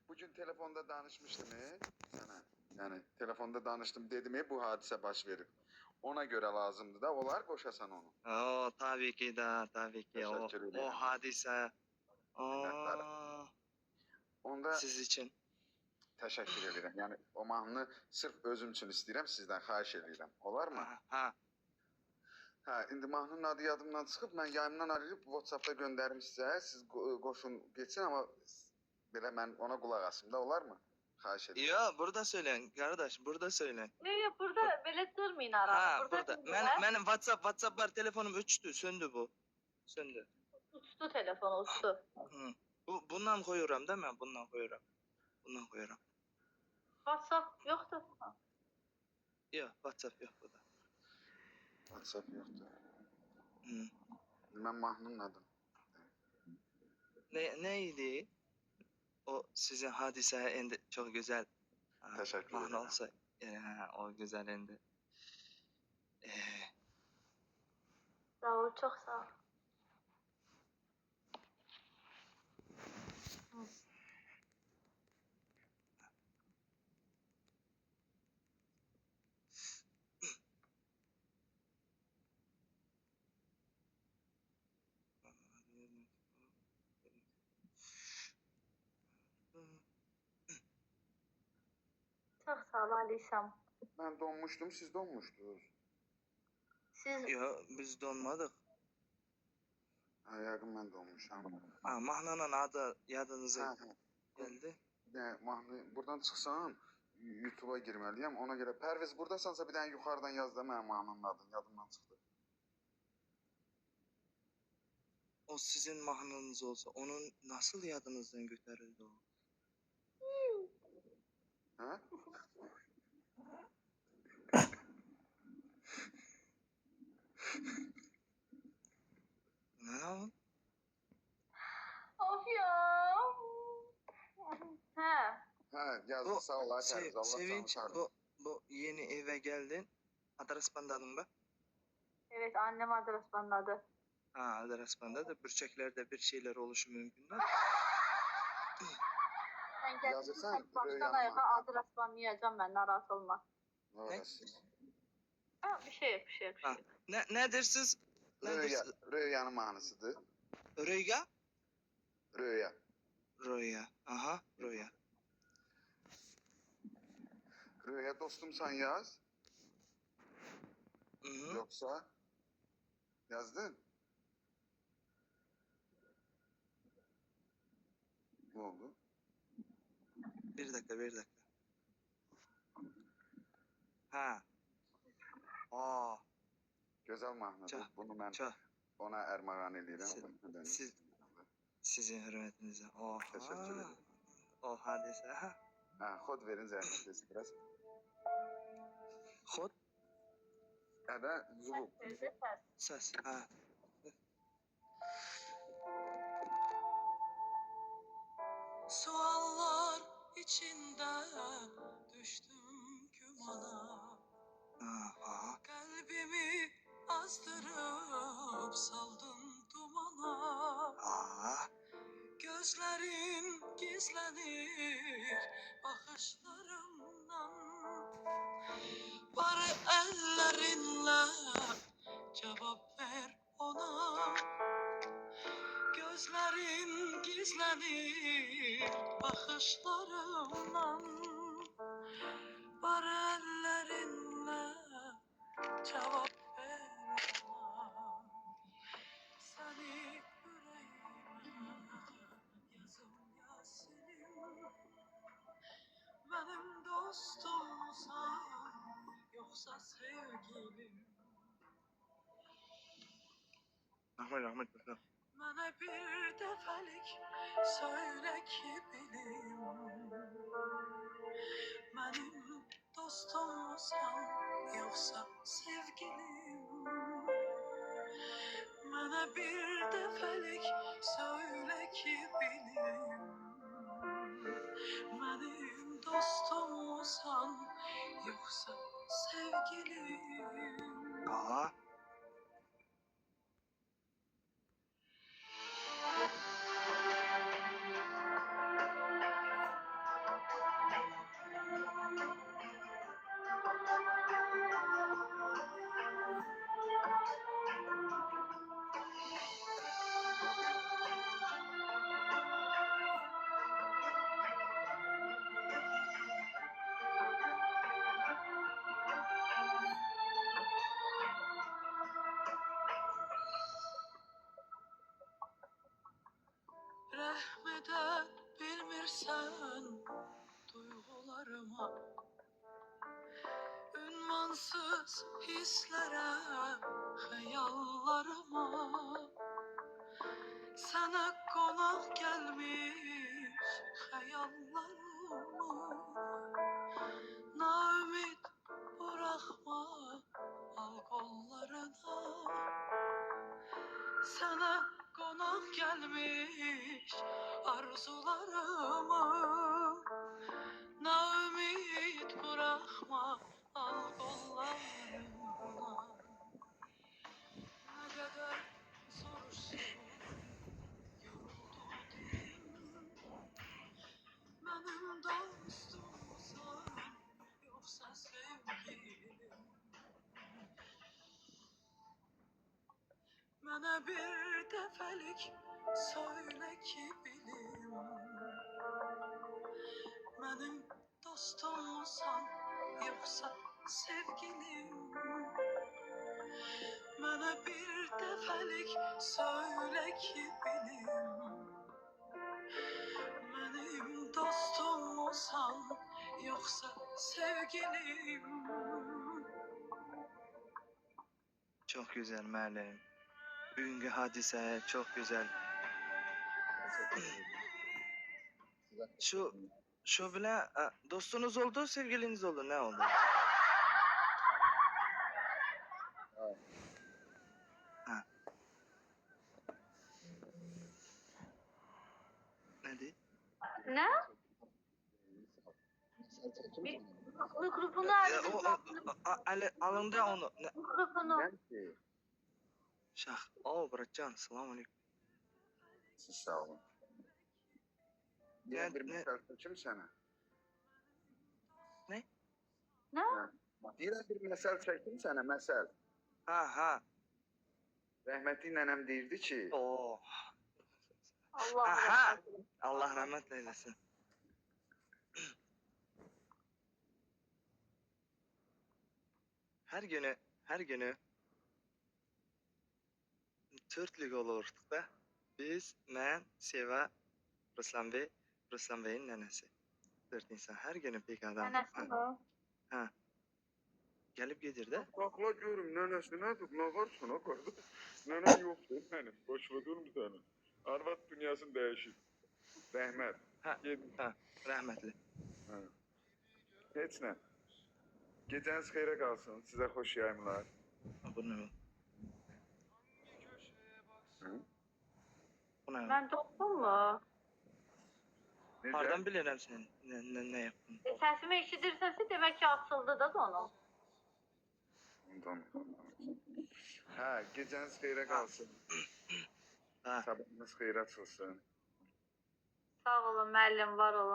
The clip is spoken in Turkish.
bugün telefonda danışmışdım sana. Yani telefonda danıştım dedim bu hadise baş verir. Ona göre lazımdı da olar koşasan onu. Tabii ki de, tabii ki o Teşekkür ederim. hadise. Minnettarım. Onda Siz için. teşekkür ederim. Yani o mahnını sırf özüm için istəyirəm, sizden xahiş edirəm. Olar mı? Ha, indi mahnının adı yadımdan çıxıb, mən yayımdan arayıb WhatsApp'da göndərim sizə. Siz qoşun geçsin ama belə mən ona qulaq asım da, olar mı? Xahiş edirəm. Ya burada söyleyin kardeş, burada söyleyin. Yok burada böyle durmayın arada. Burada. Benim WhatsApp var, telefonum uçtu, söndü bu. Söndü. Uçtu telefon uçtu. Hı. Bundan koyuyorum değil mi? Bundan koyuyorum. WhatsApp yoktu. Yok, WhatsApp yok burada. WhatsApp yoxdur. Hı. Mən mahnının adını. Neydi? O sizin hadise endi çok güzel. Teşekkür Mahna ederim. olsa o güzel endi. Sağ ol, çok sağ ol. Çok sağ ol Alişam. Ben donmuştum, siz donmuştunuz. Siz Yok, biz donmadık. Ha, yakın ben donmuşam. Mahnanın adı yadınıza Ha, geldi. ne mahnı buradan çıksam YouTube'a girmeliyim. Ona göre Perviz buradasansa bir tane yukarıdan yaz da mənim mahnının adını yadımdan çıktı. O sizin mahnanız olsa onun nasıl yadınızdan götürüldü o? Ha? Ne yapın? of ya. He. Ha, yazdı sağ ol Perviz. Allah Sevinç, sana sağlık. bu yeni eve geldin. Adres bandadın mı? Evet annem adres banladı. Adres bandadı. Bürçeklerde bir şeyler oluşu mümkün değil. Sen kendin Yazırsan, tek baştan yanıma. ayağa adres banlayacağım ben narahat olma. Ne orası? Ha, bir şey yok bir şey yok. Bir şey yok. Nedir siz? Rüyanın mahnısıdır. Rüya? Rüya. Rüya. Aha, rüya. Rüya dostum sen yaz. Hı-hı. Yoksa yazdın. Ne oldu? Bir dakika. Ha. Güzel mahnıdır. Çok, Bunu ben çok. ona ermağan edirəm. Sizin hürmetinize. Teşekkür ederim. O hadise. Ha, kod verin zəhmət biraz. Kod, Ya da zvuk. Sözü ters. ses. Suallar içinde düştüm kümana. Kalbimi azdırıp saldın dumana. Gözlerin gizlenir bakışlarımdan. Bari ellerinle cevap ver ona. Gözlerin gizlenir bakışlarımdan. Bari ellerinle cevap ver ona. Seni yüreğime yazım Yasin'im. Benim dostumsan yoksa sevgilim. Rahmet. Bana bir defelik söyle ki benim. Benim dostumsan yoksa sevgilim. Bana bir defelik söyle ki benim. Benim dostumsan yoksa sevgilim. Neden bilmirsen duygularıma, ünvansız hislere, hayallarıma. Sana konak gelmiş hayallarıma. Naümit bırakma, al kollarına. Sana konak gelmiş arzularıma. Naümit bırakma, al kollarına. Ne kadar zorsun, yoruldu dilim. Benim dostumsan, yoksa sevgilim. Bana bir defelik söyle ki bilim. Benim dostumsan, yoksa sevgilim. Bana bir defelik söyle ki bilim. Benim dostumsan, yoksa sevgilim. Çok güzel müəllim. Bugünkü hadisə çok güzel. Şu bile dostunuz oldu, sevgiliniz oldu. Ne oldu? Ha. Nedir? Ne? Mikrofonu Alında onu. Mikrofonu. Ben ki, Şah. Oo, Muratcan. Selamun aleyküm. siz sağ olun. Diğer bir Ne? misal çekeyim sana. Ne? Diğer bir misal çekeyim sana, misal. Ha. Rahmetli nenem deyirdi ki, Oo. Allah Aha. Allah. Allah rahmet eylesin. Her günü Türklük olurduk da. Biz, ben, Seva, Ruslan Bey, Ruslan Bey'in nenesi. 4 insan her günü pek adam. Nenesi mi? Gelip gelir de. Bakla görüm nenesi nedir, ne varsın o kadar. Nenem yoktur benim, boşuna durma senin. Arvat dünyasını değişir. Rahmet. Ha. Rahmetli. Ha. Heç nə. Gecəniz xeyrə qalsın, sizə xoş yayımlar. Bu ne? Hı? Bu ne? Ben dostum mu? Necə? Hardan bilirəm sen ne yaptın? Sesimi işitirse demek ki asıldı da onu. Ondan. Hə, gecəniz xeyrə qalsın. Ha. Sabahınız xeyir açılsın. Sağ olun müəllim, var olun.